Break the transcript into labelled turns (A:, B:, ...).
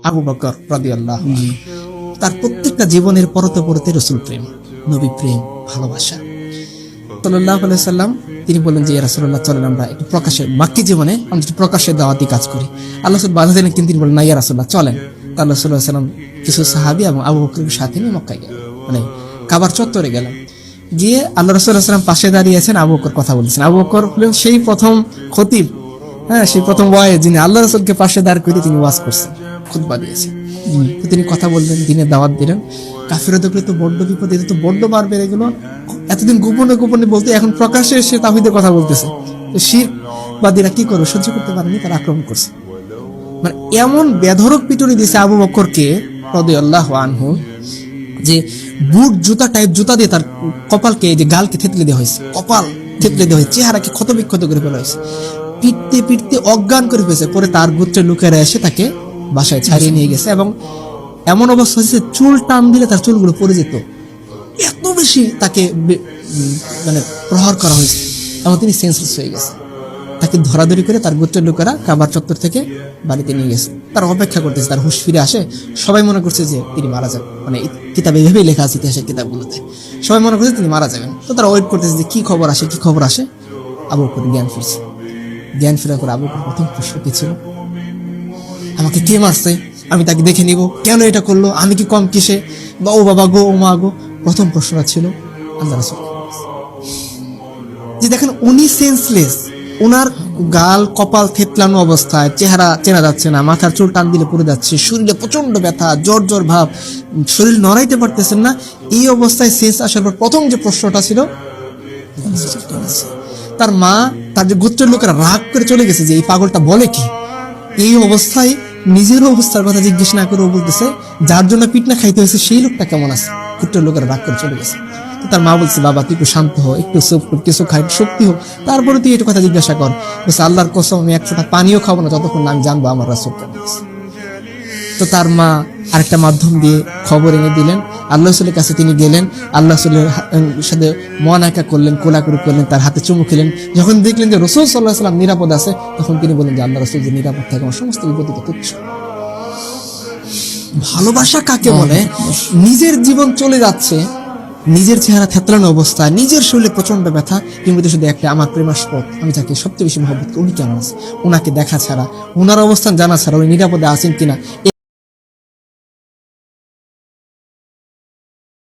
A: আবু বকর রাদিয়াল্লাহু আনহু, তার প্রত্যেকটা জীবনের পরতে পরতে রাসূল প্রেম, নবী প্রেম, ভালোবাসা। সাল্লাল্লাহু আলাইহি সাল্লাম তিনি বললেন যে ইয়া রাসূলুল্লাহ, চলেন আমরা একটু প্রকাশ্যে মাক্কি জীবনে আমরা একটু প্রকাশ্যে দাওয়াতি কাজ করি। আল্লাহ রাসূল বাধা দিলেন, কিন্তু তিনি বললেন না ইয়া রাসূলুল্লাহ চলেন। আল্লাহ রাসূলুল্লাহ সাল্লাল্লাহু আলাইহি সাল্লাম কিছু সাহাবী এবং আবু বকরের সাথে নিয়ে মক্কায় গেলেন, মানে কাবার চত্বরে গেলেন। গিয়ে আল্লাহ রাসূলুল্লাহ সাল্লাল্লাহু আলাইহি সাল্লাম পাশে দাঁড়িয়ে আছেন, আবু বকর কথা বলছেন। আবু বকর হলেন সেই প্রথম খতিব, হ্যাঁ সেই প্রথম ওয়াইজ যিনি আল্লাহ রাসূলকে পাশে দাঁড় করে তিনি ওয়াজ করছেন, খুতবা দিয়েছেন। তো তিনি কথা বললেন, দিনের দাওয়াত দিলেন। কাফিররা দেখলে তো বড্ড বিপদ, এটা তো বড্ড মারবে এগুলো। এতদিন গোপনে গোপনে বলতে, এখন প্রকাশ্যে এসে তাওহীদের কথা বলতেছে। তো শিরকবাদীরা কি করবে, সহ্য করতে পারেনি, তারা আক্রমণ করছে। মানে এমন বেধড়ক পিটুনি দিয়েছে আবু বকরকে রাদিয়াল্লাহু আনহু, যে বুট জুতা টাইপ জুতা দিয়ে তার কপালকে, যে গালকে থেতলে দেওয়া হয়েছে, কপাল থেতলে দেওয়া হয়েছে, চেহারাকে ক্ষতবিক্ষত করে ফেলা হয়েছে, পিটতে পিটতে অজ্ঞান করে ফেলেছে। পরে তার গোত্রের লোকেরা এসে তাকে বাসায় ছাড়িয়ে নিয়ে গেছে, এবং এমন অবস্থা হয়েছে চুল টান দিলে তার চুলগুলো পড়ে যেত, এত বেশি তাকে মানে প্রহার করা হয়েছে, এবং তিনি সেন্সলেস হয়ে গেছে। তাকে ধরাধরি করে তার গোত্রের লোকেরা কাবার চত্বর থেকে বাড়িতে নিয়ে গেছে। তারা অপেক্ষা করতেছে তার হুঁশ ফিরে আসে। সবাই মনে করছে যে তিনি মারা যাবেন, মানে কিতাবে এভাবেই লেখা আছে, ইতিহাসের কিতাবগুলোতে সবাই মনে করছে তিনি মারা যাবেন। তো তারা ওয়েট করতেছে যে কি খবর আসে, কি খবর আসে। আবু বকর জ্ঞান ফিরছে। জ্ঞান ফেরার পর আবু বকর প্রথম প্রশ্ন কি ছিল, আমাকে কে মারছে, আমি তাকে দেখে নিব, কেন এটা করলো, আমি কি কম কিসে, বা ও বাবা গো, ও মা গো। প্রথম প্রশ্নটা ছিল আল্লাহ রাসূল, যে দেখেন উনি সেন্সলেস, ওনার গাল কপাল থেতলানো অবস্থায়, চেহারা চেনা যাচ্ছে না, মাথার চুল টান দিলে পড়ে যাচ্ছে, শরীরে প্রচন্ড ব্যথা, জ্বর জ্বর ভাব, শরীর নড়াইতে পারতেছেন না। এই অবস্থায় সেন্স আসার পর প্রথম যে প্রশ্নটা ছিল, তার মা, তার যে গোত্রের লোকেরা রাগ করে চলে গেছে যে এই পাগলটা বলে কি। এই অবস্থায় নিজের অবস্থার কথা জিজ্ঞেস না করে বলতেছে যার জন্য পিটনা খাইতে হয়েছে সেই লোকটা কেমন আছে। গোত্রের লোকেরা রাগ করে চলে গেছে। তার মা বলছে, বাবা তুই একটু শান্ত হো, একটু কিছু খাই, শক্তি হোক, তারপরে তুই একটু কথা জিজ্ঞাসা কর। বলছে আল্লাহর কসম আমি এক ফোঁটা পানিও খাবো না যতক্ষণ আমি জানবো আমার রাসূল কেমন আছে। তো তার মা আরেকটা মাধ্যম দিয়ে খবর এনে দিলেন, আল্লাহ রাসূলের কাছে তিনি গেলেন, আল্লাহ রাসূলের সাথে মুআনাকা করলেন, কোলাকুলি করলেন, তার হাতে চুমু খেলেন। যখন দেখলেন যে রাসূল সাল্লাল্লাহু আলাইহি ওয়াসাল্লাম নিরাপদ আছে, তখন তিনি বললেন যে আল্লাহ রাসূল যে নিরাপদ থাকে, আমার সমস্ত বিপদ তো তুচ্ছ। ভালোবাসা কাকে বলে? নিজের জীবন চলে যাচ্ছে, নিজের চেহারা থেতলানো অবস্থায়, নিজের শরীরে প্রচন্ড ব্যথা, কিন্তু শুধু একটা আমার প্রেমাস্পদ, আমি তাকে সবচেয়ে বেশি মহব্বত করি, উনি কেমন আছে, ওনাকে দেখা ছাড়া, ওনার অবস্থান জানা ছাড়া উনি নিরাপদে আছেন কিনা